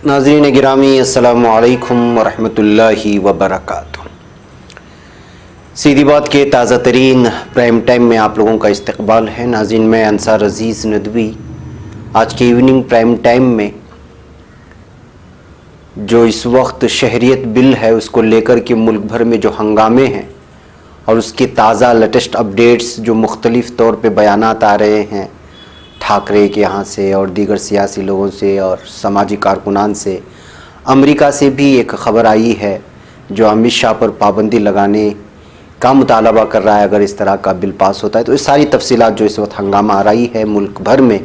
नाज़रीन गिरामी अस्सलामु अलैकुम वरहमतुल्लाहि वबरकातुह। सीधी बात के ताज़ा तरीन प्राइम टाइम में आप लोगों का इस्तकबाल है। नाज़रीन मैं अंसार अज़ीज़ नदवी आज के इवनिंग प्राइम टाइम में जो इस वक्त शहरियत बिल है उसको लेकर के मुल्क भर में जो हंगामे हैं और उसके ताज़ा लेटेस्ट अपडेट्स जो मुख्तलिफ़ तौर पे बयानात आ रहे हैं ठाकरे के यहाँ से और दीगर सियासी लोगों से और समाजी कारकुनान से, अमेरिका से भी एक ख़बर आई है जो अमित शाह पर पाबंदी लगाने का मुतालबा कर रहा है अगर इस तरह का बिल पास होता है। तो इस सारी तफसीलात जो इस वक्त हंगामा आ रही है मुल्क भर में,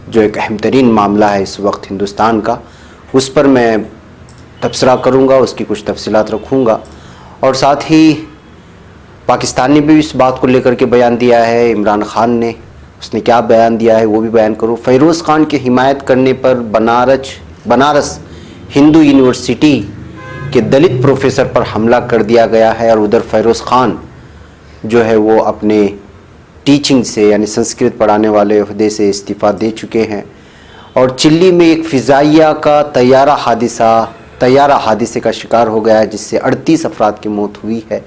जो एक अहम तरीन मामला है इस वक्त हिंदुस्तान का, उस पर मैं तबसरा करूँगा, उसकी कुछ तफसीलात रखूँगा। और साथ ही पाकिस्तान ने भी इस बात को लेकर के बयान दिया है, इमरान खान ने, उसने क्या बयान दिया है वो भी बयान करूँ। फ़ैरोज़ ख़ान की हिमायत करने पर बनारस हिंदू यूनिवर्सिटी के दलित प्रोफेसर पर हमला कर दिया गया है और उधर फ़ैरोज़ ख़ान जो है वो अपने टीचिंग से यानी संस्कृत पढ़ाने वाले ओहदे से इस्तीफ़ा दे चुके हैं। और चिल्ली में एक फ़िज़ाइया का तैयारा हादिसे का शिकार हो गया है जिससे 38 अफराद की मौत हुई है।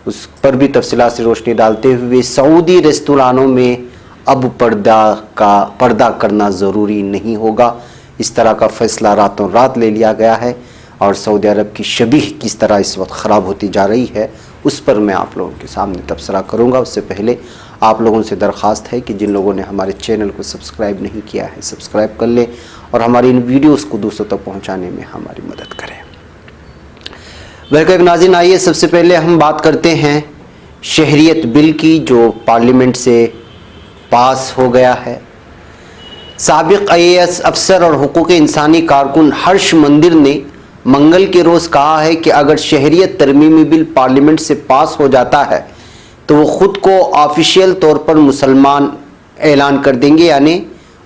उस पर भी तफसीलात से रोशनी डालते हुए सऊदी रेस्तुरानों में अब पर्दा करना ज़रूरी नहीं होगा, इस तरह का फ़ैसला रातों रात ले लिया गया है और सऊदी अरब की शबीह किस तरह इस वक्त ख़राब होती जा रही है उस पर मैं आप लोगों के सामने तबसरा करूंगा। उससे पहले आप लोगों से दरख्वास्त है कि जिन लोगों ने हमारे चैनल को सब्सक्राइब नहीं किया है सब्सक्राइब कर लें और हमारी इन वीडियोस को दूसरों तक पहुंचाने में हमारी मदद करें। वेलकम नाज़रीन, आइए सबसे पहले हम बात करते हैं शहरियत बिल की जो पार्लियामेंट से पास हो गया है। साबिक IAS अफसर और हुकूक इंसानी कारकुन हर्ष मंदिर ने मंगल के रोज़ कहा है कि अगर शहरियत तरमीमी बिल पार्लियामेंट से पास हो जाता है तो वो ख़ुद को ऑफिशियल तौर पर मुसलमान ऐलान कर देंगे यानी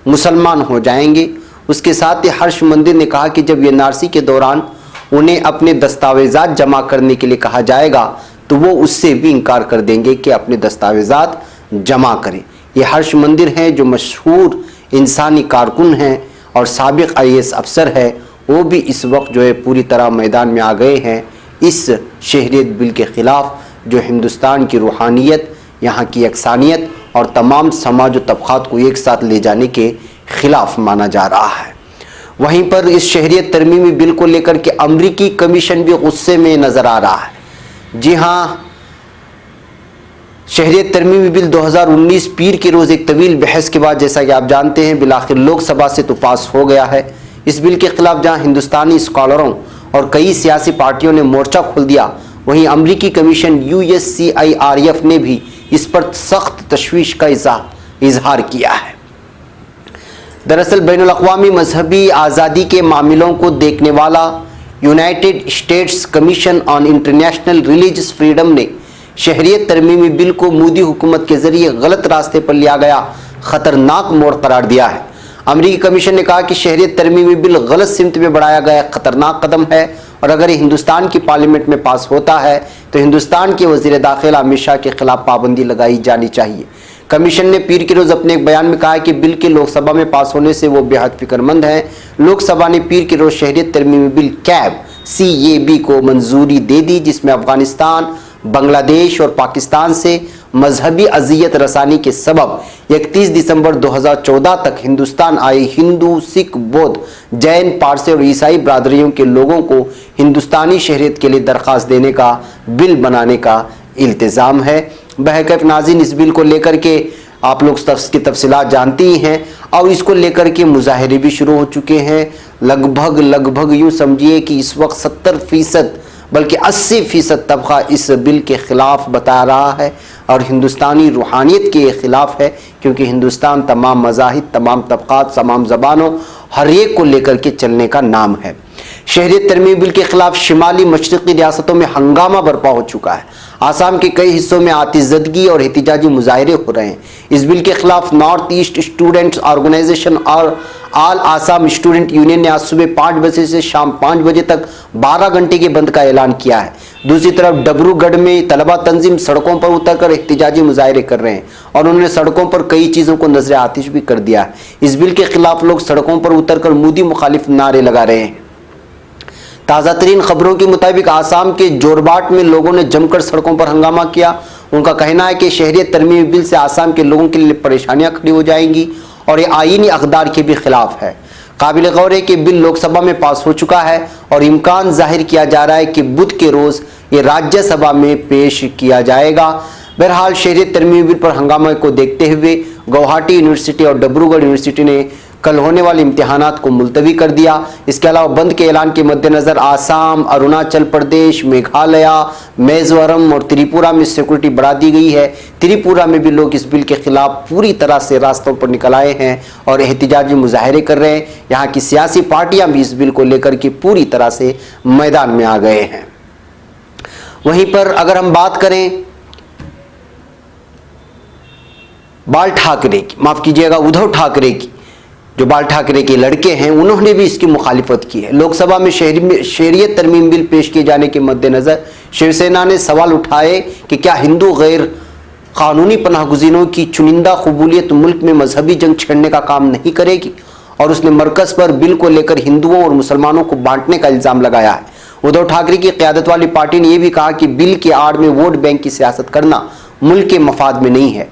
मुसलमान हो जाएंगे। उसके साथ ही हर्ष मंदिर ने कहा कि जब NRC के दौरान उन्हें अपने दस्तावेज़ात जमा करने के लिए कहा जाएगा तो वो उससे भी इनकार कर देंगे कि अपने दस्तावेज़ात जमा करें। ये हर्ष मंदिर हैं जो मशहूर इंसानी कारकुन हैं और साबिक IAS अफसर है, वो भी इस वक्त जो है पूरी तरह मैदान में आ गए हैं इस शहरियत बिल के ख़िलाफ़ जो हिंदुस्तान की रूहानियत, यहाँ की यकसानियत और तमाम समाज व तबक़ात को एक साथ ले जाने के ख़िलाफ़ माना जा रहा है। वहीं पर इस शहरियत तरमीमी बिल को लेकर के अमरीकी कमीशन भी गुस्से में नज़र आ रहा है। जी हाँ, शहरियत तरमीमी बिल 2019 पीर के रोज़ एक तवील बहस के बाद जैसा कि आप जानते हैं बिलाखिर लोकसभा से तो पास हो गया है। इस बिल के ख़िलाफ़ जहां हिंदुस्तानी स्कॉलरों और कई सियासी पार्टियों ने मोर्चा खोल दिया, वहीं अमरीकी कमीशन USCIRF ने भी इस पर सख्त तशवीश का इजहार किया है। दरअसल बैनुल-अक़वामी मजहबी आज़ादी के मामलों को देखने वाला United states commission on international religious freedom ने शहरियत तरमीमी बिल को मोदी हुकूमत के ज़रिए गलत रास्ते पर लिया गया ख़तरनाक मोड़ करार दिया है। अमरीकी कमीशन ने कहा कि शहरियत तरमीमी बिल गलत सिमत में बढ़ाया गया ख़तरनाक कदम है और अगर ये हिंदुस्तान की पार्लियामेंट में पास होता है तो हिंदुस्तान के वज़ीर दाखिला अमित शाह के ख़िलाफ़ पाबंदी लगाई जानी चाहिए। कमीशन ने पीर के रोज़ अपने एक बयान में कहा कि बिल के लोकसभा में पास होने से वो बेहद फिक्रमंद हैं। लोकसभा ने पीर के रोज़ शहरियत तरमीमी बिल CAB को मंजूरी दे दी जिसमें अफ़गानिस्तान, बांग्लादेश और पाकिस्तान से मजहबी अजियत रसानी के सबब 31 दिसंबर 2014 तक हिंदुस्तान आए हिंदू, सिख, बौद्ध, जैन, पारसी और ईसाई बरादरियों के लोगों को हिंदुस्तानी शहरियत के लिए दरख्वास्त देने का बिल बनाने का इल्तिज़ाम है। बहरकैफ नाज़रीन, इस बिल को लेकर के आप लोग की तफसीलात जानती ही हैं और इसको लेकर के मुजाहरे भी शुरू हो चुके हैं। लगभग यूँ समझिए कि इस वक्त 70% बल्कि 80% तबका इस बिल के ख़िलाफ़ बता रहा है और हिंदुस्तानी रूहानियत के ख़िलाफ़ है क्योंकि हिंदुस्तान तमाम मज़ाहिब, तमाम तबक़ात, तमाम ज़बानों हर एक को लेकर के चलने का नाम है। शहरियत तरमीमी बिल के ख़िलाफ़ शिमाली मशरक़ी रियासतों में हंगामा बर्पा हो चुका है। आसाम के कई हिस्सों में आतिशज़दगी और एहतिजाजी मुजाहरे हो रहे हैं। इस बिल के ख़िलाफ़ नॉर्थ ईस्ट स्टूडेंट्स ऑर्गेनाइजेशन और ऑल आसाम स्टूडेंट यूनियन ने आज सुबह 5 बजे से शाम 5 बजे तक 12 घंटे के बंद का ऐलान किया है। दूसरी तरफ डबरूगढ़ में तलबा तंजीम सड़कों पर उतरकर एहतिजाजी मुजाहरे कर रहे हैं और उन्होंने सड़कों पर कई चीज़ों को नजर आतिश भी कर दिया है। इस बिल के खिलाफ लोग सड़कों पर उतरकर मोदी मुखालिफ नारे लगा रहे हैं। ताज़ा तरीन खबरों के मुताबिक आसाम के जोरबाट में लोगों ने जमकर सड़कों पर हंगामा किया। उनका कहना है कि शहरियत तरमीमी बिल से आसाम के लोगों के लिए परेशानियां खड़ी हो जाएंगी और ये आईनी अक़दार के भी खिलाफ है। काबिल गौर है कि बिल लोकसभा में पास हो चुका है और इम्कान जाहिर किया जा रहा है कि बुध के रोज़ ये राज्यसभा में पेश किया जाएगा। बहरहाल शहरियत तरमीमी बिल पर हंगामे को देखते हुए गुवाहाटी यूनिवर्सिटी और डब्रूगढ़ यूनिवर्सिटी ने कल होने वाले इम्तिहानात को मुलतवी कर दिया। इसके अलावा बंद के ऐलान के मद्देनज़र आसाम, अरुणाचल प्रदेश, मेघालय, मिजोरम और त्रिपुरा में सिक्योरिटी बढ़ा दी गई है। त्रिपुरा में भी लोग इस बिल के खिलाफ पूरी तरह से रास्तों पर निकल आए हैं और एहतिजाजी मुजाहरे कर रहे हैं। यहाँ की सियासी पार्टियां भी इस बिल को लेकर के पूरी तरह से मैदान में आ गए हैं। वहीं पर अगर हम बात करें बाल ठाकरे की, माफ कीजिएगा उद्धव ठाकरे की, जो बाल ठाकरे के लड़के हैं, उन्होंने भी इसकी मुखालिफत की है। लोकसभा में शहरियत तरमीम बिल पेश किए जाने के मद्देनज़र शिवसेना ने सवाल उठाए कि क्या हिंदू गैर कानूनी पनाहगुज़ीनों की चुनिंदा कबूलियत मुल्क में मजहबी जंग छेड़ने का काम नहीं करेगी, और उसने मरकज़ पर बिल को लेकर हिंदुओं और मुसलमानों को बांटने का इल्ज़ाम लगाया है। उद्धव ठाकरे की क़यादत वाली पार्टी ने यह भी कहा कि बिल के आड़ में वोट बैंक की सियासत करना मुल्क के मफाद में नहीं है।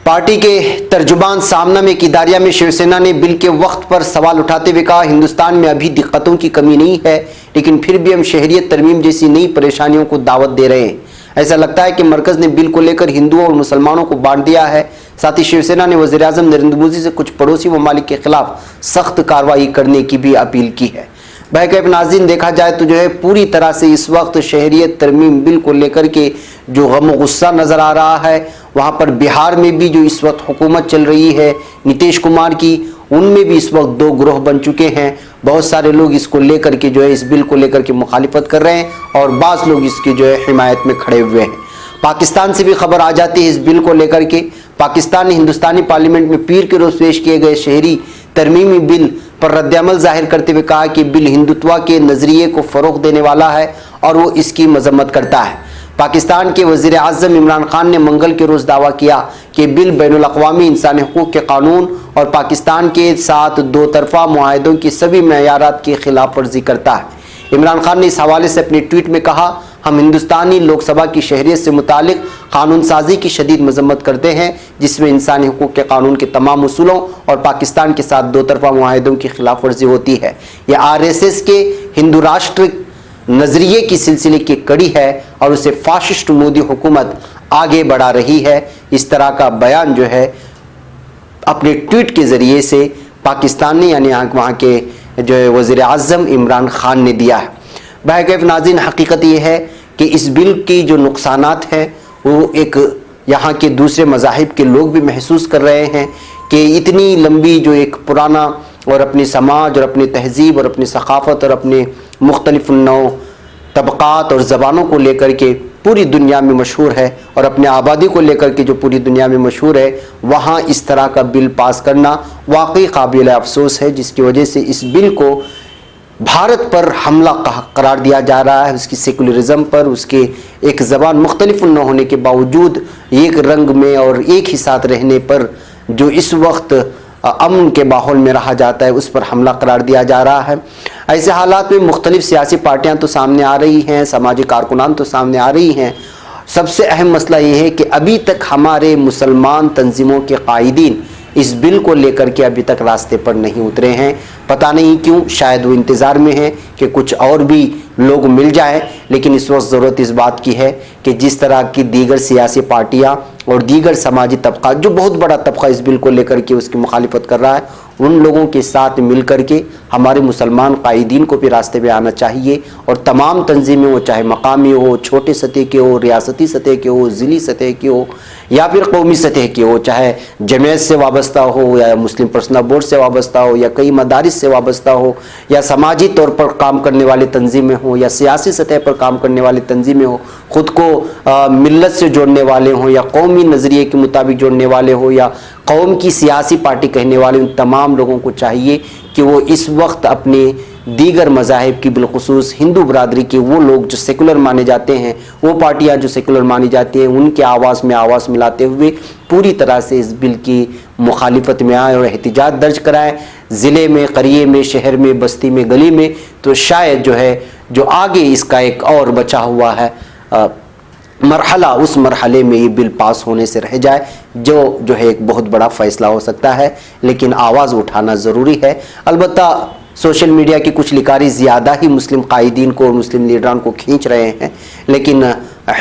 पार्टी के तर्जुमान सामना में किदारिया में शिवसेना ने बिल के वक्त पर सवाल उठाते हुए कहा, हिंदुस्तान में अभी दिक्कतों की कमी नहीं है, लेकिन फिर भी हम शहरियत तरमीम जैसी नई परेशानियों को दावत दे रहे हैं। ऐसा लगता है कि मरकज़ ने बिल को लेकर हिंदुओं और मुसलमानों को बांट दिया है। साथ ही शिवसेना ने वज़ीर आज़म नरेंद्र मोदी से कुछ पड़ोसी ममालिक के खिलाफ सख्त कार्रवाई करने की भी अपील की है। बहरकैफ नाज़रीन, देखा जाए तो जो है पूरी तरह से इस वक्त शहरियत तरमीम बिल को लेकर के जो गम गुस्सा नज़र आ रहा है, वहाँ पर बिहार में भी जो इस वक्त हुकूमत चल रही है नीतीश कुमार की, उनमें भी इस वक्त दो ग्रोह बन चुके हैं। बहुत सारे लोग इसको लेकर के जो है इस बिल को लेकर के मुखालिफत कर रहे हैं और बाज़ लोग इसकी जो है हिमायत में खड़े हुए हैं। पाकिस्तान से भी खबर आ जाती है इस बिल को लेकर के। पाकिस्तान ने हिंदुस्तानी पार्लियामेंट में पीर के रोज़ पेश किए गए शहरी तरमीमी बिल पर रद्द-ए-अमल जाहिर करते हुए कहा कि बिल हिंदुत्व के नज़रिए को फ़रोग़ देने वाला है और वो इसकी मजम्मत करता है। पाकिस्तान के वज़ीर आज़म इमरान खान ने मंगल के रोज़ दावा किया कि बिल बैनुल-अक़वामी इंसानी हुकूक़ के कानून और पाकिस्तान के साथ दो तरफ़ा मुआहदों की सभी मयारात की खिलाफ वर्जी करता है। इमरान खान ने इस हवाले से अपने ट्वीट में कहा, हम हिंदुस्तानी लोकसभा की शहरियत से मुतालिक कानून साजी की शदीद मजम्मत करते हैं, जिसमें इंसानी हुकूक़ के कानून के तमाम उसूलों और पाकिस्तान के साथ दो तरफ़ा मुआहदों की खिलाफ वर्जी होती है। यह RSS के हिंदू राष्ट्र नज़रिए की सिलसिले की कड़ी है और उसे फाशिस्ट मोदी हुकूमत आगे बढ़ा रही है। इस तरह का बयान जो है अपने ट्वीट के ज़रिए से पाकिस्तान ने यानी वहाँ के जो है वज़ीर आज़म इमरान खान ने दिया है। बहरकैफ नाज़रीन, हकीकत ये है कि इस बिल की जो नुकसानात हैं वो एक यहाँ के दूसरे मज़ाहिब के लोग भी महसूस कर रहे हैं कि इतनी लंबी जो एक पुराना और अपनी समाज और अपनी तहज़ीब और अपनी सक़ाफ़त और अपने मुख्तलिफ़ नौ तबक़ात और ज़बानों को लेकर के पूरी दुनिया में मशहूर है और अपने आबादी को लेकर के जो पूरी दुनिया में मशहूर है, वहाँ इस तरह का बिल पास करना वाकई काबिल अफ़सोस है, जिसकी वजह से इस बिल को भारत पर हमला करार दिया जा रहा है। उसकी सेकुलरिज़म पर, उसके एक ज़बान मुख्तलिफ न होने के बावजूद एक रंग में और एक ही साथ रहने पर जो इस वक्त अमन के माहौल में रहा जाता है, उस पर हमला करार दिया जा रहा है। ऐसे हालात में मुख्तलिफ सियासी पार्टियां तो सामने आ रही हैं, समाजी कारकुनान तो सामने आ रही हैं। सबसे अहम मसला ये है कि अभी तक हमारे मुसलमान तंजीमों के कायदीन इस बिल को लेकर के अभी तक रास्ते पर नहीं उतरे हैं। पता नहीं क्यों, शायद वो इंतज़ार में है कि कुछ और भी लोग मिल जाएं, लेकिन इस वक्त ज़रूरत इस बात की है कि जिस तरह की दीगर सियासी पार्टियां और दीगर समाजी तबका, जो बहुत बड़ा तबका इस बिल को लेकर के उसकी मुखालिफत कर रहा है, उन लोगों के साथ मिल कर के हमारे मुसलमान कायदीन को भी रास्ते पे आना चाहिए और तमाम तंजीमें हो, चाहे मकामी हो, छोटे सतह के हो, रियासती सतह के हो, ज़िली सतह के हो या फिर कौमी सतह के हो, चाहे जमीयत से वाबस्ता हो या मुस्लिम पर्सनल बोर्ड से वाबस्ता हो या कई मदारिस से वाबस्ता हो या समाजी तौर पर काम करने वाले तंजीमें हो या सियासी सतह पर काम करने वाली तंजीमें हो, ख़ुद को मिल्लत से जोड़ने वाले हों या कौमी नज़रिए के मुताबिक जोड़ने वाले हो या कौम की सियासी पार्टी कहने वाले, उन तमाम लोगों को चाहिए کہ وہ اس وقت اپنے دیگر مذاہب کی بالخصوص ہندو برادری کے وہ لوگ جو سیکولر مانے جاتے ہیں، وہ پارٹیاں جو سیکولر مانی جاتی ہیں، ان کے آواز میں آواز ملاتے ہوئے پوری طرح سے اس بل کی مخالفت میں آئیں اور احتجاج درج کرائیں، ضلع میں، قریے میں، شہر میں، بستی میں، گلی میں، تو شاید جو ہے جو آگے اس کا ایک اور بچا ہوا ہے مرحلہ، اس مرحلے میں یہ بل پاس ہونے سے رہ جائے، جو ہے ایک بہت بڑا فیصلہ ہو سکتا ہے، لیکن آواز اٹھانا ضروری ہے۔ البتہ سوشل میڈیا کی کچھ لکاری زیادہ ہی مسلم قائدین کو اور مسلم لیڈران کو کھینچ رہے ہیں، لیکن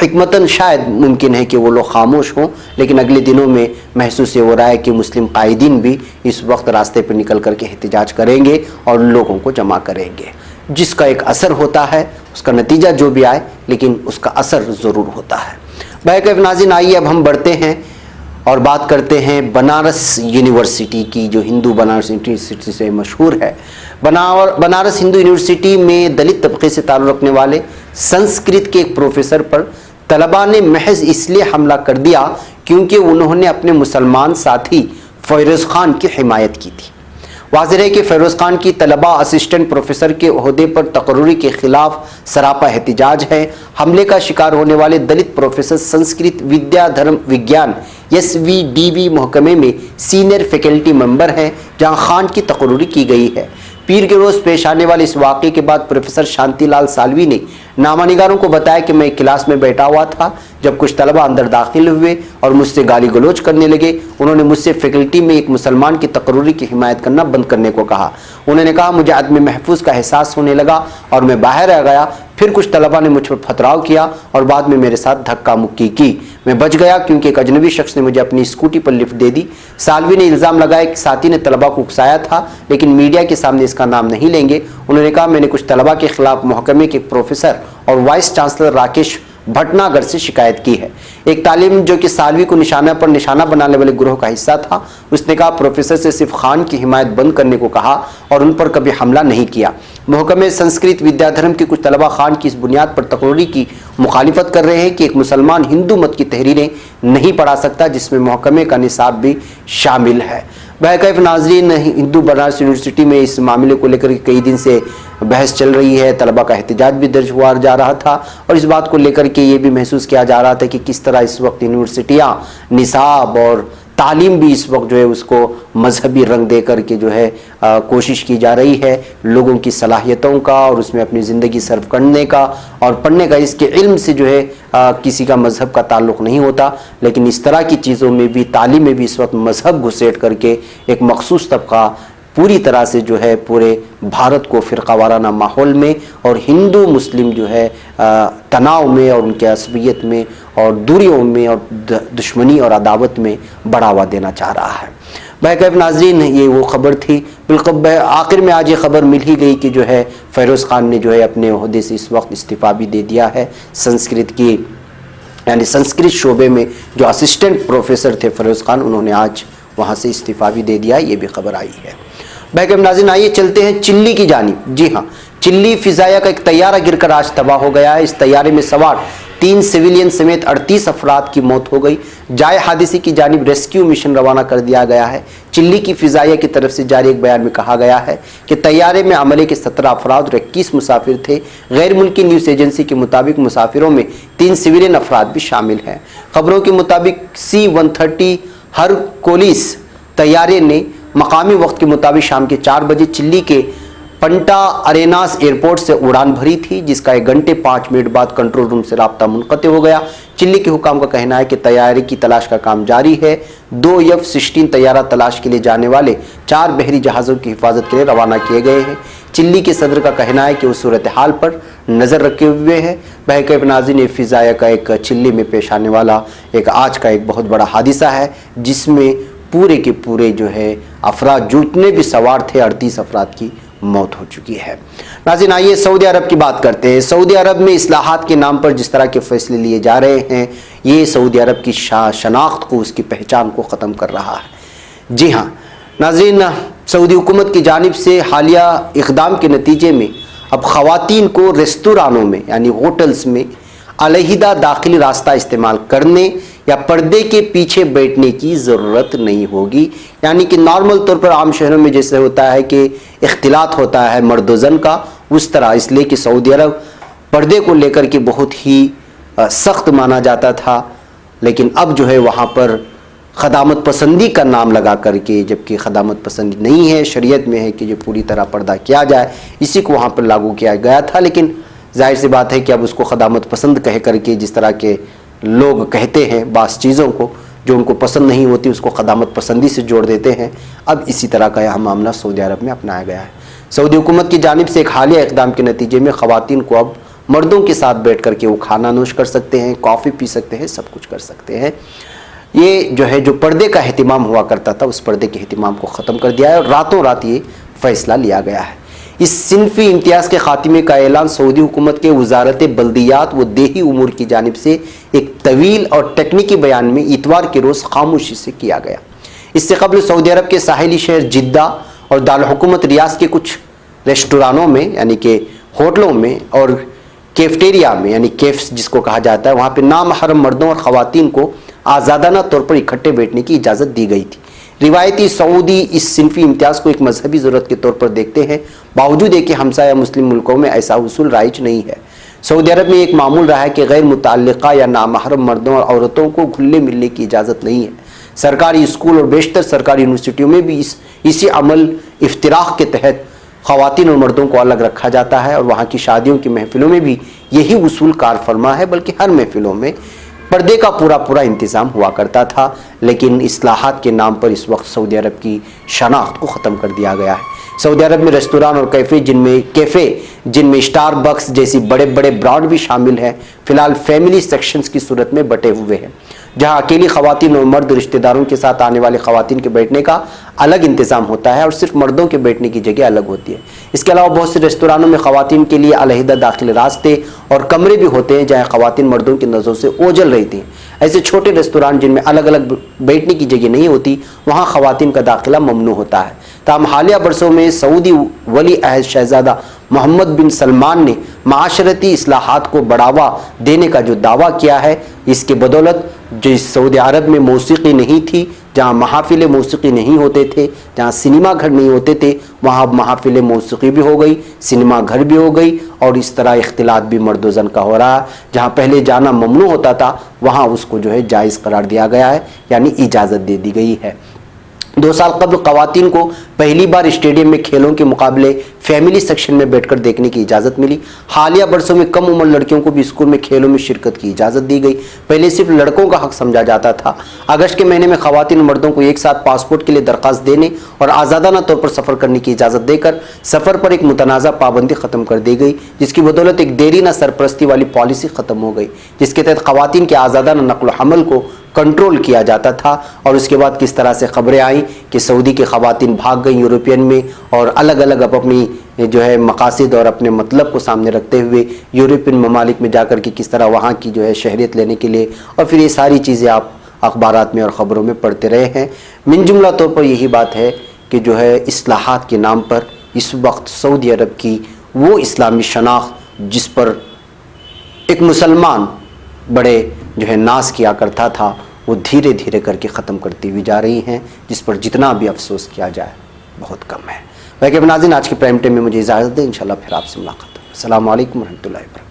حکمتاً شاید ممکن ہے کہ وہ لوگ خاموش ہوں، لیکن اگلے دنوں میں محسوس ہو رہا ہے کہ مسلم قائدین بھی اس وقت راستے پر نکل کر کے احتجاج کریں گے اور لوگوں کو جمع کریں گے، جس کا ایک اثر ہوتا ہے، اس کا نتیجہ جو بھی آئے لیکن اس کا اثر ضرور ہوتا ہے۔ بہرکیف ناظرین، آئیے اب ہم بڑھتے ہیں اور بات کرتے ہیں بنارس یونیورسٹی کی، جو ہندو بنارس یونیورسٹی سے مشہور ہے۔ بنارس ہندو یونیورسٹی میں دلت طبقے سے تعلق رکھنے والے سنسکرت کے ایک پروفیسر پر طلباء نے محض اس لیے حملہ کر دیا کیونکہ انہوں نے اپنے مسلمان ساتھی فیروز خان کی حمایت کی تھی۔ واضح ہے کہ فیروز خان کی طلباء اسسٹنٹ پروفیسر کے عہدے پر تقرری کے خلاف سراپا احتجاج ہے۔ حملے کا شکار ہونے والے دلت پروفیسر سنسکرت ودیا دھرم وگیان SVDV محکمے میں سینئر فیکلٹی ممبر ہیں، جہاں خان کی تقرری کی گئی ہے۔ پیر کے روز پیش آنے والے اس واقعے کے بعد پروفیسر شانتی لال سالوی نے نامہ نگاروں کو بتایا کہ میں کلاس میں بیٹھا ہوا تھا جب کچھ طلبہ اندر داخل ہوئے اور مجھ سے گالی گلوچ کرنے لگے۔ انہوں نے مجھ سے فیکلٹی میں ایک مسلمان کی تقرری کی حمایت کرنا بند کرنے کو کہا۔ انہوں نے کہا مجھے عدم محفوظ کا احساس ہونے لگا اور میں باہر آ گیا۔ پھر کچھ طلبہ نے مجھ پر پتھراؤ کیا اور بعد میں میرے ساتھ دھکا مکی کی۔ میں بچ گیا کیونکہ ایک اجنبی شخص نے مجھے اپنی اسکوٹی پر لفٹ دے دی۔ سالوی نے الزام لگایا کہ ساتھی نے طلبہ کو اکسایا تھا، لیکن میڈیا کے سامنے اس کا نام نہیں لیں گے۔ انہوں نے کہا میں نے کچھ طلبہ کے خلاف محکمے کے پروفیسر اور وائس چانسلر راکیش بھٹناگر سے شکایت کی ہے۔ ایک طالب جو کہ سالوی کو نشانہ پر نشانہ بنانے والے گروہ کا حصہ تھا، اس نے کہا پروفیسر سے صرف خان کی حمایت بند کرنے کو کہا اور ان پر کبھی حملہ نہیں کیا۔ محکمہ سنسکرت ودیا دھرم کے کچھ طلبہ خان کی اس بنیاد پر تقرری کی مخالفت کر رہے ہیں کہ ایک مسلمان ہندو مت کی تحریریں نہیں پڑھا سکتا، جس میں محکمے کا نصاب بھی شامل ہے۔ بہرکیف ناظرین، ہندو بنارس یونیورسٹی میں اس معاملے کو لے کر کئی دن سے بحث چل رہی ہے، طلبہ کا احتجاج بھی درج ہوا جا رہا تھا اور اس بات کو لے کر کے یہ بھی محسوس کیا جا رہا تھا کہ کس طرح اس وقت یونیورسٹیاں نصاب اور تعلیم بھی اس وقت جو ہے اس کو مذہبی رنگ دے کر کے جو ہے کوشش کی جا رہی ہے لوگوں کی صلاحیتوں کا اور اس میں اپنی زندگی صرف کرنے کا اور پڑھنے کا۔ اس کے علم سے جو ہے کسی کا مذہب کا تعلق نہیں ہوتا، لیکن اس طرح کی چیزوں میں بھی، تعلیم میں بھی اس وقت مذہب گھسیٹ کر کے ایک مخصوص طبقہ پوری طرح سے جو ہے پورے بھارت کو فرقہ وارانہ ماحول میں اور ہندو مسلم جو ہے تناؤ میں اور ان کے عصبیت میں اور دوریوں میں اور دشمنی اور عداوت میں بڑھاوا دینا چاہ رہا ہے۔ بہرکیف ناظرین، یہ وہ خبر تھی۔ بالکل آخر میں آج یہ خبر مل ہی گئی کہ جو ہے فیروز خان نے جو ہے اپنے عہدے سے اس وقت استعفیٰ بھی دے دیا ہے۔ سنسکرت کی یعنی سنسکرت شعبے میں جو اسسٹنٹ پروفیسر تھے فیروز خان، انہوں نے آج وہاں سے استعفیٰ بھی دے دیا، یہ بھی خبر آئی ہے۔ بہرکیف ناظرین، آئیے چلتے ہیں چلی کی جانب۔ جی ہاں، چلی فضائیہ کا ایک طیارہ گر کر آج تباہ ہو گیا ہے۔ اس طیارے میں سوار 3 سویلین سمیت 38 افراد کی موت ہو گئی۔ جائے حادثے کی جانب ریسکیو مشن روانہ کر دیا گیا ہے۔ چلی کی فضائیہ کی طرف سے جاری ایک بیان میں کہا گیا ہے کہ طیارے میں عملے کے 17 افراد اور 21 مسافر تھے۔ غیر ملکی نیوز ایجنسی کے مطابق مسافروں میں 3 سویلین افراد بھی شامل ہیں۔ خبروں کے مطابق C-130 ہرکولس طیارے نے مقامی وقت کے مطابق شام کے 4 بجے چلی کے پنٹا اریناس ایئرپورٹ سے اڑان بھری تھی، جس کا 1 گھنٹے 5 منٹ بعد کنٹرول روم سے رابطہ منقطع ہو گیا۔ چلی کے حکام کا کہنا ہے کہ طیارے کی تلاش کا کام جاری ہے۔ 2 F-16 طیارہ تلاش کے لیے جانے والے 4 بحری جہازوں کی حفاظت کے لیے روانہ کیے گئے ہیں۔ چلی کے صدر کا کہنا ہے کہ وہ صورتحال پر نظر رکھے ہوئے ہیں۔ بہرکیف ناظرین، یہ فضائیہ کا ایک چلی میں پیش آنے والا ایک آج کا ایک بہت بڑا حادثہ ہے، جس میں پورے کے پورے جو ہے افراد جتنے بھی سوار تھے 38 افراد کی موت ہو چکی ہے۔ ناظرین، آئیے سعودی عرب کی بات کرتے ہیں۔ سعودی عرب میں اصلاحات کے نام پر جس طرح کے فیصلے لیے جا رہے ہیں، یہ سعودی عرب کی شناخت کو، اس کی پہچان کو ختم کر رہا ہے۔ جی ہاں ناظرین، سعودی حکومت کی جانب سے حالیہ اقدام کے نتیجے میں اب خواتین کو ریستورانوں میں یعنی ہوٹلز میں علیحدہ داخلی راستہ استعمال کرنے یا پردے کے پیچھے بیٹھنے کی ضرورت نہیں ہوگی. یعنی کہ نارمل طور پر عام شہروں میں جیسے ہوتا ہے کہ اختلاط ہوتا ہے مرد و زن کا، اس طرح، اس لیے کہ سعودی عرب پردے کو لے کر کے بہت ہی سخت مانا جاتا تھا، لیکن اب جو ہے وہاں پر خدامت پسندی کا نام لگا کر کے، جبکہ خدامت پسندی نہیں ہے، شریعت میں ہے کہ جو پوری طرح پردہ کیا جائے، اسی کو وہاں پر لاگو کیا گیا تھا. لیکن ظاہر سی بات ہے کہ اب اس کو خدامت پسند کہہ کر کے، جس طرح کے لوگ کہتے ہیں بعض چیزوں کو جو ان کو پسند نہیں ہوتی اس کو خدامت پسندی سے جوڑ دیتے ہیں، اب اسی طرح کا یہاں معاملہ سعودی عرب میں اپنایا گیا ہے. سعودی حکومت کی جانب سے ایک حالیہ اقدام کے نتیجے میں خواتین کو اب مردوں کے ساتھ بیٹھ کر کے وہ کھانا نوش کر سکتے ہیں، کافی پی سکتے ہیں، سب کچھ کر سکتے ہیں. یہ جو ہے جو پردے کا اہتمام ہوا کرتا تھا اس پردے کے اہتمام کو ختم کر دیا ہے، اور راتوں رات یہ فیصلہ لیا گیا ہے. اس صنفی امتیاز کے خاتمے کا اعلان سعودی حکومت کے وزارت بلدیات و دیہی امور کی جانب سے ایک طویل اور ٹیکنیکی بیان میں اتوار کے روز خاموشی سے کیا گیا. اس سے قبل سعودی عرب کے ساحلی شہر جدہ اور دارالحکومت ریاض کے کچھ ریسٹورانوں میں، یعنی کہ ہوٹلوں میں اور کیفٹیریا میں، یعنی کیفس جس کو کہا جاتا ہے، وہاں پہ نامحرم مردوں اور خواتین کو آزادانہ طور پر اکٹھے بیٹھنے کی اجازت دی گئی تھی. روایتی سعودی اس صنفی امتیاز کو ایک مذہبی ضرورت کے طور پر دیکھتے ہیں، باوجود ہے کہ ہمسایہ مسلم ملکوں میں ایسا اصول رائج نہیں ہے. سعودی عرب میں ایک معمول رہا ہے کہ غیر متعلقہ یا نامحرم مردوں اور عورتوں کو گھلنے ملنے کی اجازت نہیں ہے. سرکاری اسکول اور بیشتر سرکاری یونیورسٹیوں میں بھی اسی عمل افتراق کے تحت خواتین اور مردوں کو الگ رکھا جاتا ہے، اور وہاں کی شادیوں کی محفلوں میں بھی یہی اصول کار فرما ہے، بلکہ ہر محفلوں میں پردے کا پورا انتظام ہوا کرتا تھا. لیکن اصلاحات کے نام پر اس وقت سعودی عرب کی شناخت کو ختم کر دیا گیا ہے. سعودی عرب میں ریستوران اور کیفے جن میں اسٹار بکس جیسی بڑے برانڈ بھی شامل ہیں، فی الحال فیملی سیکشنز کی صورت میں بٹے ہوئے ہیں، جہاں اکیلی خواتین اور مرد رشتہ داروں کے ساتھ آنے والے خواتین کے بیٹھنے کا الگ انتظام ہوتا ہے اور صرف مردوں کے بیٹھنے کی جگہ الگ ہوتی ہے. اس کے علاوہ بہت سے ریستورانوں میں خواتین کے لیے علیحدہ داخلے راستے اور کمرے بھی ہوتے ہیں جہاں خواتین مردوں کی نظروں سے اوجھل رہتی ہیں. ایسے چھوٹے ریستوران جن میں الگ الگ بیٹھنے کی جگہ نہیں ہوتی، وہاں خواتین کا داخلہ ممنوع ہوتا ہے. تاہم حالیہ برسوں میں سعودی ولی عہد شہزادہ محمد بن سلمان نے معاشرتی اصلاحات کو بڑھاوا دینے کا جو دعویٰ کیا ہے، اس کے بدولت جو سعودی عرب میں موسیقی نہیں تھی، جہاں محافل موسیقی نہیں ہوتے تھے، جہاں سنیما گھر نہیں ہوتے تھے، وہاں محافل موسیقی بھی ہو گئی، سنیما گھر بھی ہو گئی، اور اس طرح اختلاط بھی مرد و زن کا ہو رہا ہے. جہاں پہلے جانا ممنوع ہوتا تھا وہاں اس کو جو ہے جائز قرار دیا گیا ہے، یعنی اجازت دے دی گئی ہے. 2 سال قبل خواتین کو پہلی بار اسٹیڈیم میں کھیلوں کے مقابلے فیملی سیکشن میں بیٹھ کر دیکھنے کی اجازت ملی. حالیہ برسوں میں کم عمر لڑکیوں کو بھی اسکول میں کھیلوں میں شرکت کی اجازت دی گئی. پہلے صرف لڑکوں کا حق سمجھا جاتا تھا. اگست کے مہینے میں خواتین اور مردوں کو ایک ساتھ پاسپورٹ کے لیے درخواست دینے اور آزادانہ طور پر سفر کرنے کی اجازت دے کر سفر پر ایک متنازع پابندی ختم کر دی گئی، جس کی بدولت ایک دیرینہ سرپرستی والی پالیسی ختم ہو گئی، جس کے تحت خواتین کے آزادانہ نقل و حمل کو کنٹرول کیا جاتا تھا. اور اس کے بعد کس طرح سے خبریں آئیں کہ سعودی کی خواتین بھاگ گئیں یورپین میں، اور الگ الگ اب اپنی جو ہے مقاصد اور اپنے مطلب کو سامنے رکھتے ہوئے یورپین ممالک میں جا کر کے کس طرح وہاں کی جو ہے شہریت لینے کے لیے، اور پھر یہ ساری چیزیں آپ اخبارات میں اور خبروں میں پڑھتے رہے ہیں. من جملہ طور پر یہی بات ہے کہ جو ہے اصلاحات کے نام پر اس وقت سعودی عرب کی وہ اسلامی شناخت جس پر ایک مسلمان بڑے جو ہے ناز کیا کرتا تھا، وہ دھیرے دھیرے کر کے ختم کرتی ہوئی جا رہی ہیں، جس پر جتنا بھی افسوس کیا جائے بہت کم ہے. باقی ناظرین، آج کے پرائم ٹائم میں مجھے اجازت دیں، انشاءاللہ پھر آپ سے ملاقات ہوگی. السلام علیکم ورحمۃ اللہ وبرکاتہ.